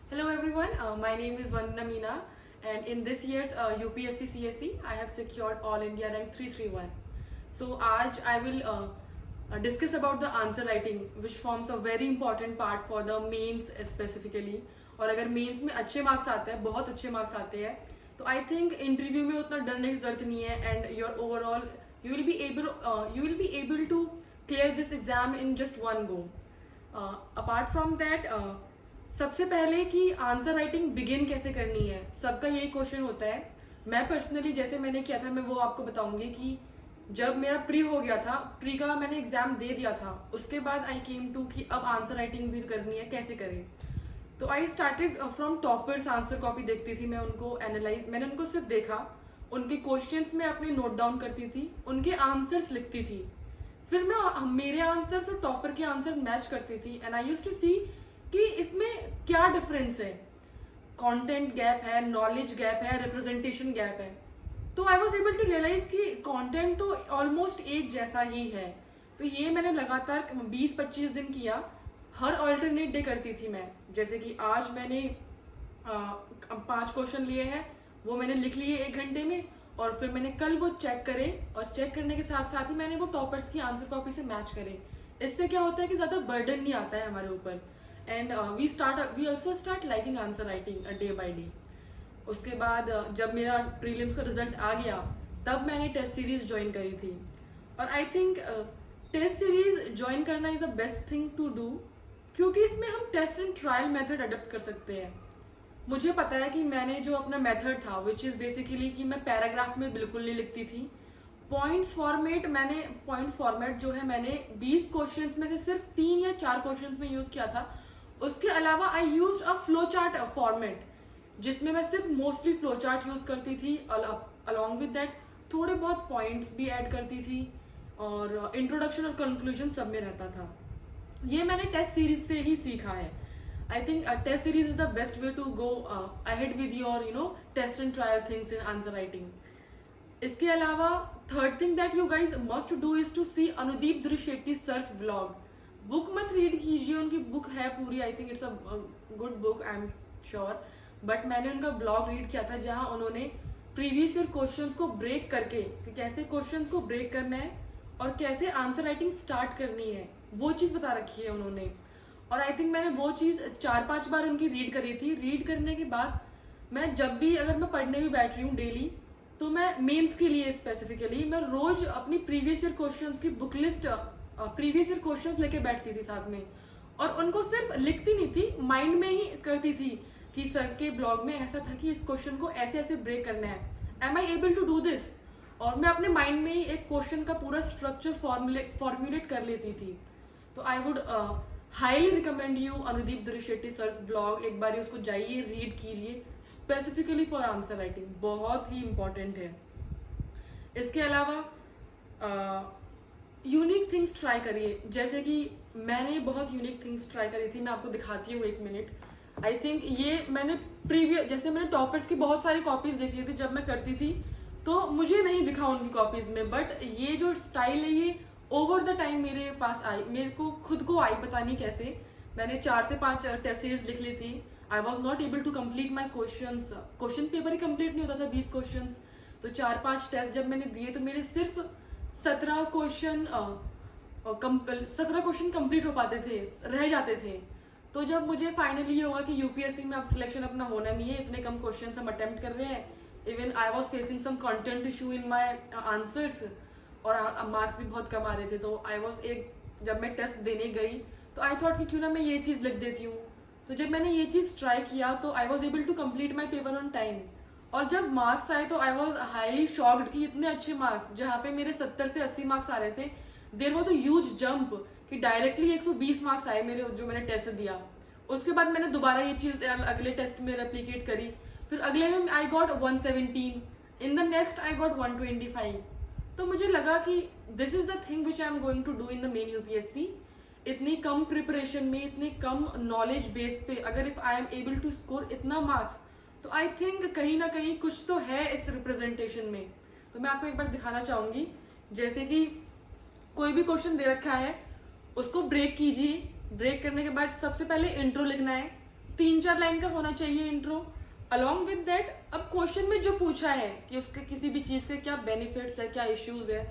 Hello everyone, my name is Vandana Meena, and in this year's UPSC CSE I have secured All India rank 331. So आज I will discuss about the answer writing which forms a very important part for the mains specifically. और अगर mains में अच्छे marks आते हैं, बहुत अच्छे marks आते हैं, तो आई थिंक इंटरव्यू में उतना डरने की जरूरत नहीं है and your overall you will be able to clear this exam in just one go. Apart from that, सबसे पहले कि आंसर राइटिंग बिगिन कैसे करनी है, सबका यही क्वेश्चन होता है. मैं पर्सनली जैसे मैंने किया था, मैं वो आपको बताऊंगी कि जब मेरा प्री हो गया था, प्री का मैंने एग्जाम दे दिया था, उसके बाद आई केम टू कि अब आंसर राइटिंग भी करनी है, कैसे करें. तो I started from toppers. Answer copy देखती थी मैं, उनको एनालाइज, मैंने उनको सिर्फ देखा, उनके क्वेश्चंस में अपने नोट डाउन करती थी, उनके आंसर्स लिखती थी, फिर मैं मेरे आंसर्स और टॉपर के आंसर मैच करती थी and I used to see कि इसमें क्या डिफरेंस है. कंटेंट गैप है, नॉलेज गैप है, रिप्रेजेंटेशन गैप है. तो I was able to realise कि कंटेंट तो ऑलमोस्ट एक जैसा ही है. तो ये मैंने लगातार 20-25 दिन किया. हर ऑल्टरनेट डे करती थी मैं. जैसे कि आज मैंने 5 क्वेश्चन लिए हैं, वो मैंने लिख लिए 1 घंटे में, और फिर मैंने कल वो चेक करे, और चेक करने के साथ साथ ही मैंने वो टॉपर्स की आंसर कॉपी से मैच करे. इससे क्या होता है कि ज्यादा बर्डन नहीं आता है हमारे ऊपर. And we also start liking answer writing day by day. उसके बाद जब मेरा प्रीलिम्स का रिजल्ट आ गया, तब मैंने टेस्ट सीरीज ज्वाइन करी थी. और I think test series join करना is the best thing to do, क्योंकि इसमें हम test and trial method adopt कर सकते हैं. मुझे पता है कि मैंने जो अपना मेथड था, विच इज बेसिकली कि मैं पैराग्राफ में बिल्कुल नहीं लिखती थी. पॉइंट्स फॉर्मेट जो है, मैंने 20 क्वेश्चंस में से सिर्फ 3 या 4 क्वेश्चंस में यूज किया था. उसके अलावा I use a flow chart format, जिसमें मैं सिर्फ मोस्टली फ्लो चार्ट यूज करती थी. अलॉन्ग विद दैट थोड़े बहुत पॉइंट्स भी ऐड करती थी, और इंट्रोडक्शन और कंक्लूजन सब में रहता था. ये मैंने टेस्ट सीरीज से ही सीखा है. I think test series is the best way to go ahead with your test and trial things in answer writing. इसके अलावा third thing that you guys must do is to see Anudeep Durishetty sir's blog. Book मत read कीजिए, उनकी book है पूरी, I think it's a good book, I am sure, but मैंने उनका blog read किया था, जहां उन्होंने प्रीवियस ईयर क्वेश्चंस को ब्रेक करके, कि कैसे क्वेश्चंस को ब्रेक करना है और कैसे आंसर राइटिंग स्टार्ट करनी है, वो चीज बता रखी है उन्होंने. और आई थिंक मैंने वो चीज 4-5 बार उनकी रीड करी थी. रीड करने के बाद मैं जब भी, अगर मैं पढ़ने भी बैठ रही हूँ डेली, तो मैं मेंस के लिए स्पेसिफिकली मैं रोज अपनी प्रीवियस ईयर क्वेश्चंस की book list, previous year questions लेके बैठती थी साथ में, और उनको सिर्फ लिखती नहीं थी, माइंड में ही करती थी कि सर के ब्लॉग में ऐसा था कि इस क्वेश्चन को ऐसे ऐसे ब्रेक करना है, am I able to do this. और मैं अपने माइंड में ही एक क्वेश्चन का पूरा स्ट्रक्चर फॉर्मुलेट कर लेती थी. तो I would highly recommend you Anudeep Durishetty sir's blog. एक बार उसको जाइए, रीड कीजिए, स्पेसिफिकली फॉर आंसर राइटिंग, बहुत ही इंपॉर्टेंट है. इसके अलावा यूनिक थिंग्स ट्राई करिए. जैसे कि मैंने बहुत यूनिक थिंग्स ट्राई करी थी, मैं आपको दिखाती हूँ 1 मिनट. आई थिंक ये मैंने जैसे मैंने टॉपर्स की बहुत सारी कॉपीज देखी थी जब मैं करती थी, तो मुझे नहीं दिखा उनकी कॉपीज में, बट ये जो स्टाइल है, ये ओवर द टाइम मेरे पास आई, मेरे को खुद को आई, पता नहीं कैसे. मैंने 4 से 5 टेस्ट सीरीज लिख ली थी. I was not able to complete my question paper ही कम्प्लीट नहीं होता था 20 क्वेश्चन. तो 4-5 टेस्ट जब मैंने दिए, तो मेरे सिर्फ 17 क्वेश्चन कंप्लीट हो पाते थे, रह जाते थे. तो जब मुझे फाइनली ये हुआ कि यूपीएससी में अब सिलेक्शन अपना होना नहीं है, इतने कम क्वेश्चन हम अटेम्प्ट कर रहे हैं, even I was facing some content issue in my answers, और मार्क्स भी बहुत कम आ रहे थे. तो आई वॉज जब मैं टेस्ट देने गई, तो आई थॉट कि क्यों ना मैं ये चीज लिख देती हूँ. तो जब मैंने ये चीज ट्राई किया, तो I was able to complete my paper on time. और जब मार्क्स आए, तो आई वॉज हाईली शॉक्ड कि इतने अच्छे मार्क्स, जहाँ पे मेरे 70 से 80 मार्क्स आ रहे थे, there was a huge jump कि डायरेक्टली 120 मार्क्स आए मेरे, जो मैंने टेस्ट दिया. उसके बाद मैंने दोबारा ये चीज अगले टेस्ट में रेप्लिकेट करी, फिर अगले में I got 117, in the next I got 125. तो मुझे लगा कि this is the thing which I am going to do in the main UPSC. इतनी कम प्रिपरेशन में, इतनी कम नॉलेज बेस पे, अगर if I am able to score इतना मार्क्स, तो आई थिंक कहीं ना कहीं कुछ तो है इस रिप्रेजेंटेशन में. तो मैं आपको एक बार दिखाना चाहूंगी. जैसे कि कोई भी क्वेश्चन दे रखा है, उसको ब्रेक कीजिए. ब्रेक करने के बाद सबसे पहले इंट्रो लिखना है, 3-4 लाइन का होना चाहिए इंट्रो। अलॉन्ग विद दैट अब क्वेश्चन में जो पूछा है कि उसके किसी भी चीज़ के क्या बेनिफिट्स है, क्या इश्यूज है,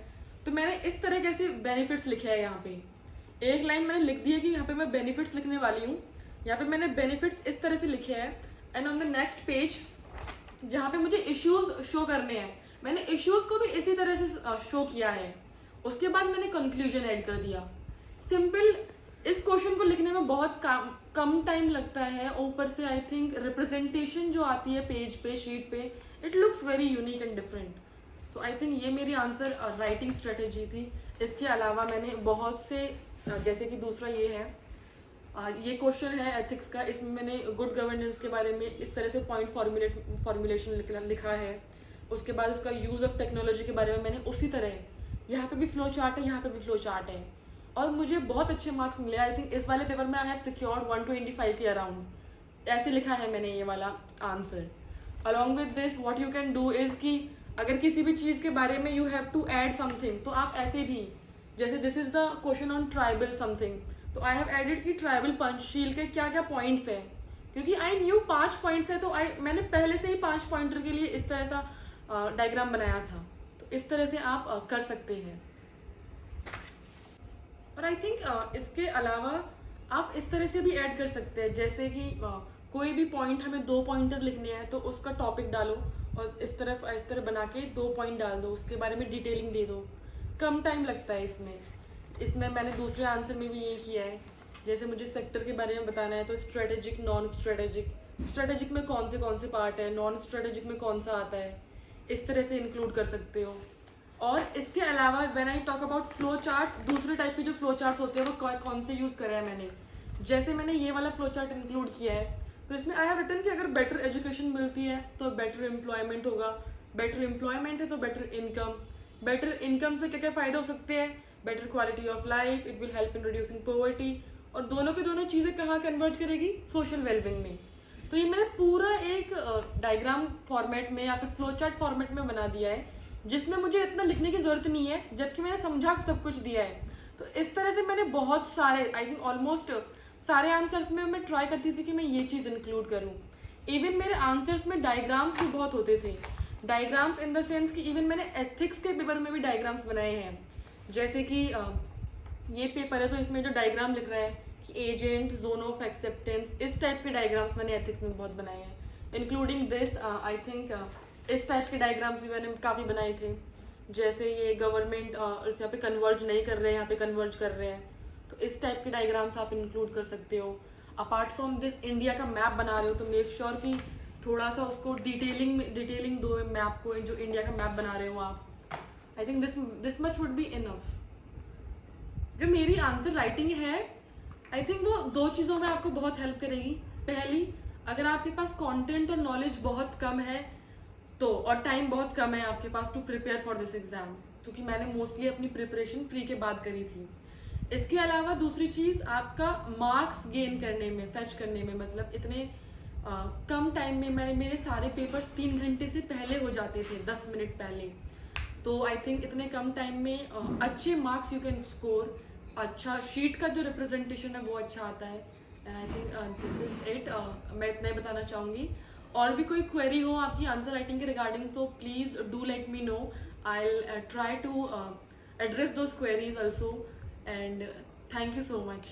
तो मैंने इस तरह के बेनिफिट्स लिखे हैं यहाँ पे। एक लाइन मैंने लिख दी है कि यहाँ पे मैं बेनिफिट्स लिखने वाली हूँ, यहाँ पे मैंने बेनिफिट्स इस तरह से लिखे हैं। And on the next page जहाँ पे मुझे इश्यूज शो करने हैं, मैंने इश्यूज को भी इसी तरह से शो किया है। उसके बाद मैंने कंक्लूजन ऐड कर दिया। सिंपल, इस क्वेश्चन को लिखने में बहुत कम टाइम लगता है। ऊपर से आई थिंक रिप्रेजेंटेशन जो आती है पेज पे, शीट पे, it looks very unique and different. तो आई थिंक ये मेरी आंसर राइटिंग स्ट्रेटेजी थी। इसके अलावा मैंने बहुत से जैसे कि दूसरा ये है, ये क्वेश्चन है एथिक्स का, इसमें मैंने गुड गवर्नेंस के बारे में इस तरह से पॉइंट फॉर्मुलेशन लिखा है। उसके बाद उसका यूज ऑफ टेक्नोलॉजी के बारे में मैंने उसी तरह, यहाँ पे भी फ्लो चार्ट है, यहाँ पे भी फ्लो चार्ट है, और मुझे बहुत अच्छे मार्क्स मिले। आई थिंक इस वाले पेपर में आई हैव सिक्योर्ड 125 के अराउंड, ऐसे लिखा है मैंने ये वाला answer. Along with this what you can do is कि अगर किसी भी चीज़ के बारे में you have to add something, तो आप ऐसे भी, जैसे this is the question on tribal something, तो आई हैव एडेड कि ट्राइबल पंचशील के क्या क्या पॉइंट्स है, क्योंकि आई न्यू 5 पॉइंट्स है, तो मैंने पहले से ही 5 पॉइंटर के लिए इस तरह का डायग्राम बनाया था। तो इस तरह से आप कर सकते हैं। और आई थिंक इसके अलावा आप इस तरह से भी ऐड कर सकते हैं, जैसे कि कोई भी पॉइंट हमें 2 पॉइंटर लिखने हैं, तो उसका टॉपिक डालो और इस तरह बना के 2 पॉइंट डाल दो, उसके बारे में डिटेलिंग दे दो। कम टाइम लगता है इसमें मैंने दूसरे आंसर में भी यही किया है। जैसे मुझे सेक्टर के बारे में बताना है, तो स्ट्रेटेजिक, नॉन स्ट्रेटेजिक, स्ट्रेटेजिक में कौन से पार्ट है, नॉन स्ट्रेटेजिक में कौन सा आता है, इस तरह से इंक्लूड कर सकते हो। और इसके अलावा when I talk about flow chart, दूसरे टाइप के जो फ्लो चार्ट होते हैं वो कौन से यूज करे हैं मैंने, जैसे मैंने ये वाला फ्लो चार्ट इंक्लूड किया है, तो इसमें आई हैव रिटन कि अगर बेटर एजुकेशन मिलती है तो बेटर एम्प्लॉयमेंट होगा, बेटर एम्प्लॉयमेंट है तो बेटर इनकम से क्या क्या फायदे हो सकते हैं, better quality of life, it will help in reducing poverty, और दोनों की दोनों चीजें कहाँ कन्वर्ज करेगी, सोशल वेलबींग में। तो ये मैंने पूरा एक डायग्राम फॉर्मेट में या फिर फ्लो चार्ट फॉर्मेट में बना दिया है, जिसमें मुझे इतना लिखने की जरूरत नहीं है, जबकि मैंने समझा सब कुछ दिया है। तो इस तरह से मैंने बहुत सारे, आई थिंक ऑलमोस्ट सारे आंसर्स में मैं ट्राई करती थी कि मैं ये चीज़ इंक्लूड करूँ। इवन मेरे आंसर्स में डायग्राम्स भी बहुत होते थे, डायग्राम्स इन द सेंस कि इवन मैंने एथिक्स के पेपर में भी डायग्राम्स बनाए हैं। जैसे कि ये पेपर है, तो इसमें जो डायग्राम लिख रहा है कि एजेंट, जोन ऑफ एक्सेप्टेंस, इस टाइप के डायग्राम्स मैंने एथिक्स में बहुत बनाए हैं, इंक्लूडिंग दिस। आई थिंक इस टाइप के डायग्राम्स भी मैंने काफ़ी बनाए थे, जैसे ये गवर्नमेंट यहाँ पे कन्वर्ज नहीं कर रहे हैं, यहाँ पे कन्वर्ज कर रहे हैं, तो इस टाइप के डायग्राम्स आप इंक्लूड कर सकते हो। अपार्ट फ्रॉम दिस, इंडिया का मैप बना रहे हो तो मेक श्योर कि थोड़ा सा उसको डिटेलिंग दो मैप को, जो इंडिया का मैप बना रहे हो आप। I think this much would be enough. जो मेरी आंसर राइटिंग है, आई थिंक वो 2 चीज़ों में आपको बहुत हेल्प करेगी। पहली, अगर आपके पास कंटेंट और नॉलेज बहुत कम है तो, और टाइम बहुत कम है आपके पास to prepare for this exam, क्योंकि मैंने मोस्टली अपनी प्रिपरेशन प्री के बाद करी थी। इसके अलावा दूसरी चीज़, आपका मार्क्स गेन करने में, फेच करने में, मतलब इतने कम टाइम में मेरे सारे पेपर्स 3 घंटे से पहले हो जाते थे, 10 मिनट पहले। तो आई थिंक इतने कम टाइम में अच्छे मार्क्स यू कैन स्कोर, अच्छा शीट का जो रिप्रेजेंटेशन है वो अच्छा आता है। And I think this is it. मैं इतना ही बताना चाहूँगी। और भी कोई क्वेरी हो आपकी आंसर राइटिंग के रिगार्डिंग, तो please do let me know, I will try to address those queries also, and thank you so much.